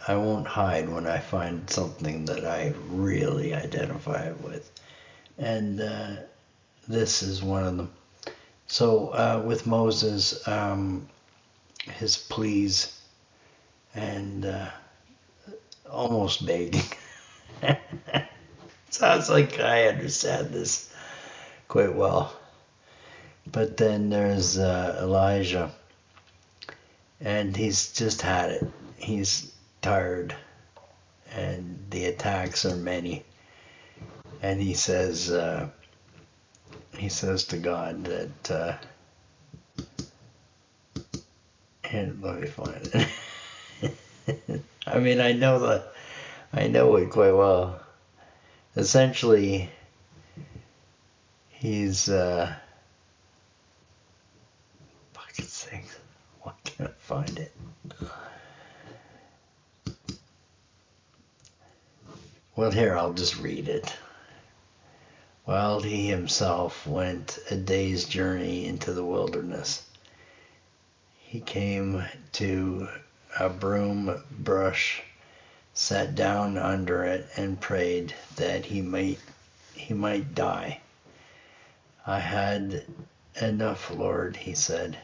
I won't hide when I find something that I really identify with, and this is one of them. So with Moses, his pleas and almost begging. Sounds like I understand this quite well. But then there's Elijah, and he's just had it. He's tired, and the attacks are many. And he says to God that, and let me find it. I mean, I know it quite well. Essentially, he's fucking sakes. Why can't I find it? Well, here, I'll just read it. While he himself went a day's journey into the wilderness, he came to a broom bush, sat down under it, and prayed that he might die. I had enough, Lord, he said.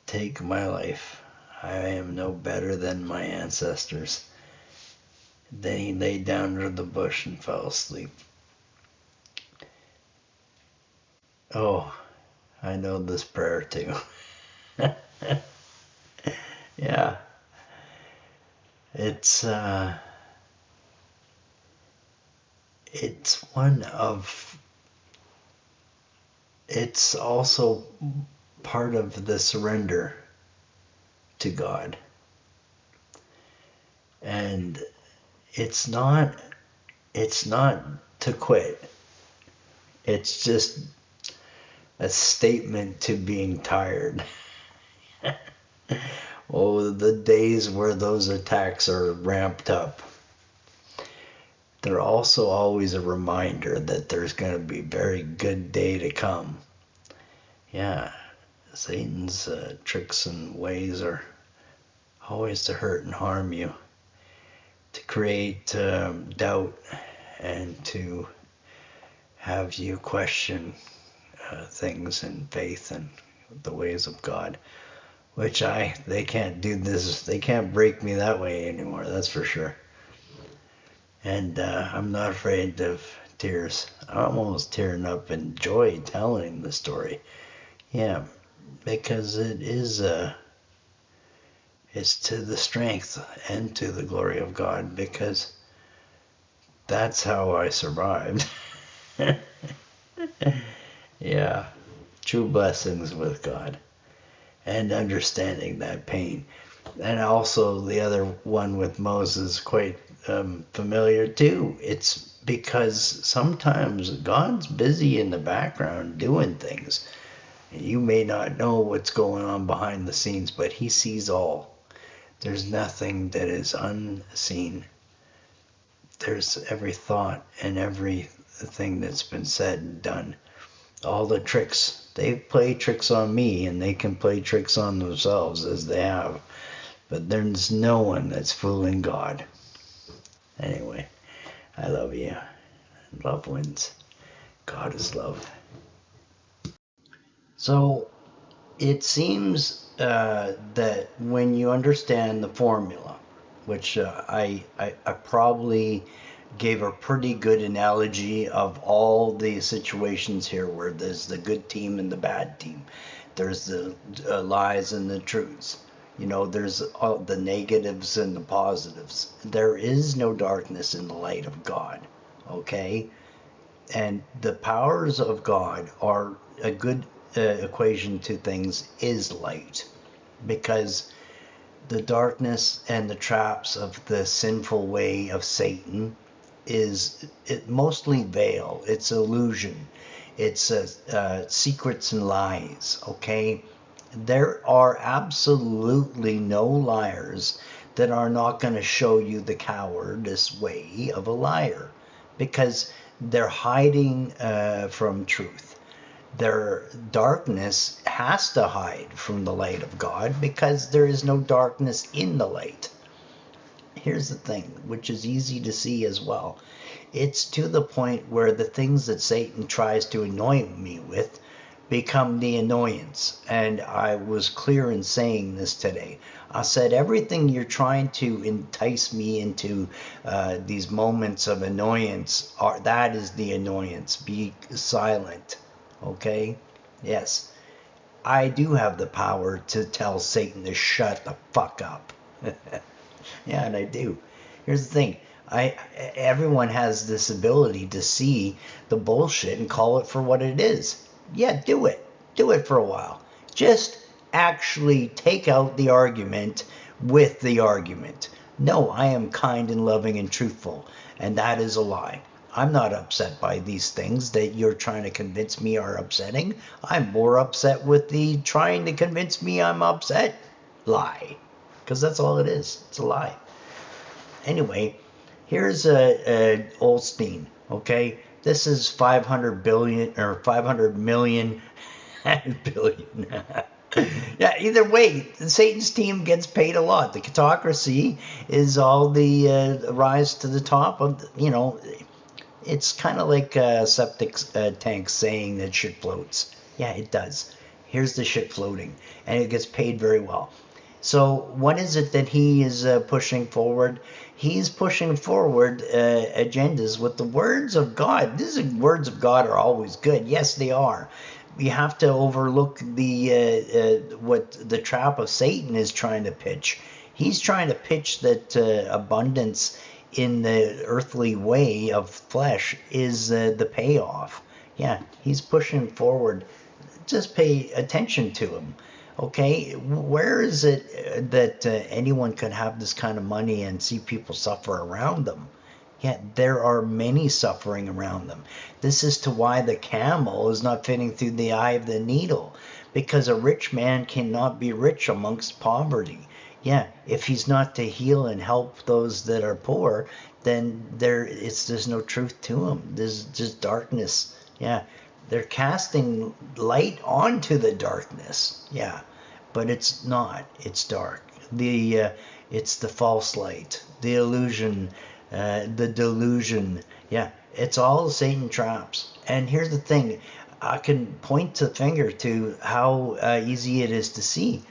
Take my life. I am no better than my ancestors. Then he lay down under the bush and fell asleep. Oh, I know this prayer too. Yeah. It's also part of the surrender to God. And it's not to quit. It's just a statement to being tired. Oh, the days where those attacks are ramped up. They're also always a reminder that there's going to be a very good day to come. Yeah, Satan's tricks and ways are always to hurt and harm you, to create doubt, and to have you question things in faith and the ways of God. Which they can't do this, they can't break me that way anymore, that's for sure. And I'm not afraid of tears. I'm almost tearing up in joy telling the story. Yeah, because it's to the strength and to the glory of God, because that's how I survived. Yeah, true blessings with God. And understanding that pain. And also the other one with Moses, quite familiar too. It's because sometimes God's busy in the background doing things. You may not know what's going on behind the scenes, but he sees all. There's nothing that is unseen. There's every thought and everything that's been said and done. All the tricks. They play tricks on me, and they can play tricks on themselves as they have. But there's no one that's fooling God. Anyway, I love you. Love wins. God is love. So it seems that when you understand the formula, which I probably gave a pretty good analogy of all the situations here where there's the good team and the bad team. There's the lies and the truths. There's all the negatives and the positives. There is no darkness in the light of God, okay? And the powers of God are a good equation to things is light, because the darkness and the traps of the sinful way of Satan is mostly veil. It's illusion. It's secrets and lies, okay? There are absolutely no liars that are not going to show you the cowardice way of a liar, because they're hiding from truth. their darkness has to hide from the light of God because there is no darkness in the light. Here's the thing, which is easy to see as well. It's to the point where the things that Satan tries to annoy me with become the annoyance. And I was clear in saying this today. I said everything you're trying to entice me into these moments of annoyance, that is the annoyance. Be silent. Okay? Yes. I do have the power to tell Satan to shut the fuck up. Yeah, and I do. Here's the thing. Everyone has this ability to see the bullshit and call it for what it is. Yeah, do it. Do it for a while. Just actually take out the argument with the argument. No, I am kind and loving and truthful, and that is a lie. I'm not upset by these things that you're trying to convince me are upsetting. I'm more upset with the trying to convince me I'm upset lie. Because that's all it is. It's a lie. Anyway, here's Olstein, okay? This is 500 billion or 500 million billion. Yeah, either way, Satan's team gets paid a lot. The catocracy is all the rise to the top of, it's kind of like a septic tank saying that shit floats. Yeah, it does. Here's the shit floating, and it gets paid very well. So what is it that he is pushing forward? He's pushing forward agendas with the words of God. These words of God are always good. Yes, they are. You have to overlook what the trap of Satan is trying to pitch. He's trying to pitch that abundance in the earthly way of flesh is the payoff. Yeah, he's pushing forward. Just pay attention to him. Okay, where is it that anyone could have this kind of money and see people suffer around them? Yet there are many suffering around them. This is to why the camel is not fitting through the eye of the needle, because a rich man cannot be rich amongst poverty. Yeah, if he's not to heal and help those that are poor, then there's no truth to him. There's just darkness. Yeah. They're casting light onto the darkness. Yeah, but it's not. It's dark. It's the false light, the illusion, the delusion. Yeah, it's all Satan traps. And here's the thing. I can point the finger to how easy it is to see,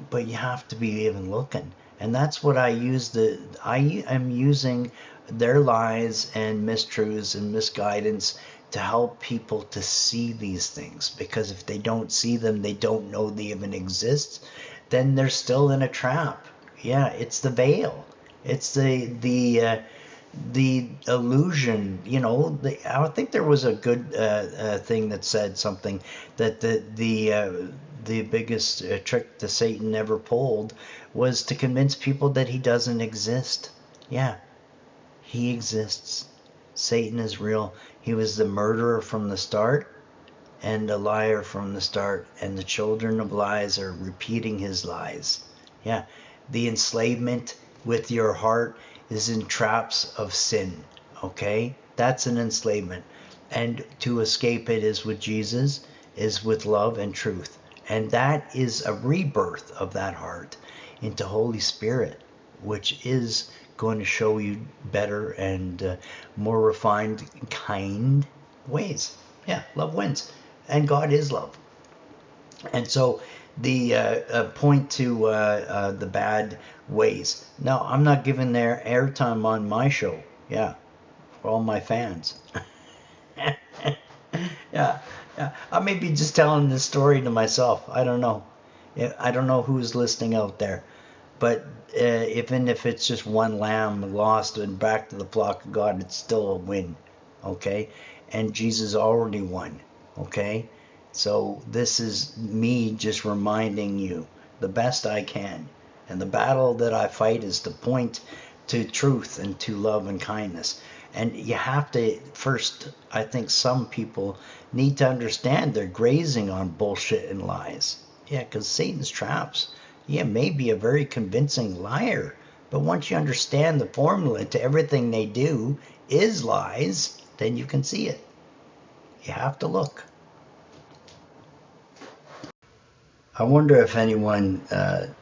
but you have to be even looking. And that's what I use. I am using their lies and mistruths and misguidance to help people to see these things, because if they don't see them, they don't know they even exist, then they're still in a trap. Yeah, it's the veil. It's the illusion. I think there was a good thing that said something that the biggest trick that Satan ever pulled was to convince people that he doesn't exist. Yeah, he exists. Satan is real. He was the murderer from the start and a liar from the start, and the children of lies are repeating his lies. Yeah, the enslavement with your heart is in traps of sin, okay? That's an enslavement. And to escape it is with Jesus, is with love and truth. And that is a rebirth of that heart into Holy Spirit, which is going to show you better and more refined, kind ways. Yeah, love wins. And God is love. And so the point to the bad ways. Now, I'm not giving their airtime on my show. Yeah, for all my fans. Yeah. I may be just telling this story to myself. I don't know. I don't know who's listening out there. But even if it's just one lamb lost and back to the flock of God, it's still a win, okay? And Jesus already won, okay? So this is me just reminding you the best I can. And the battle that I fight is to point to truth and to love and kindness. And you have to first, I think some people need to understand they're grazing on bullshit and lies. Yeah, because Satan's traps. Yeah, may be a very convincing liar, but once you understand the formula to everything they do is lies, then you can see it. You have to look. I wonder if anyone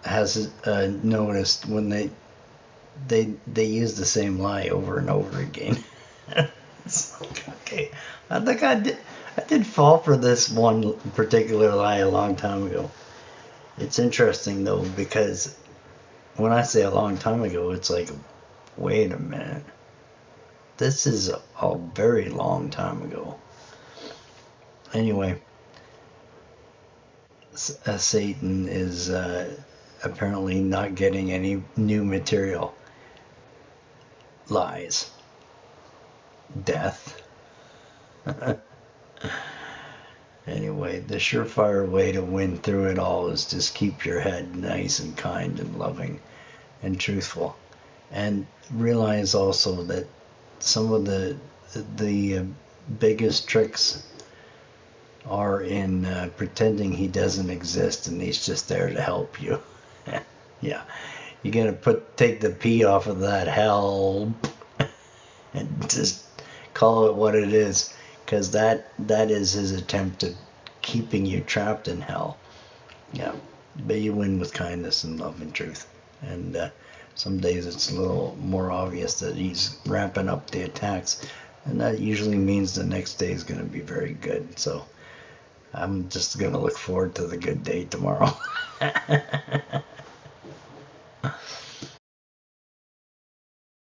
has noticed when they use the same lie over and over again. It's like, okay, I think I did fall for this one particular lie a long time ago. It's interesting though, because when I say a long time ago, it's like, wait a minute, this is a very long time ago. Anyway, Satan is apparently not getting any new material. Lies. Death. Anyway, the surefire way to win through it all is just keep your head nice and kind and loving and truthful. And realize also that some of the biggest tricks are in pretending he doesn't exist and he's just there to help you. Yeah, you gotta take the P off of that help and just call it what it is, because that is his attempt at keeping you trapped in hell. Yeah, but you win with kindness and love and truth. And some days it's a little more obvious that he's ramping up the attacks, and that usually means the next day is going to be very good. So I'm just going to look forward to the good day tomorrow.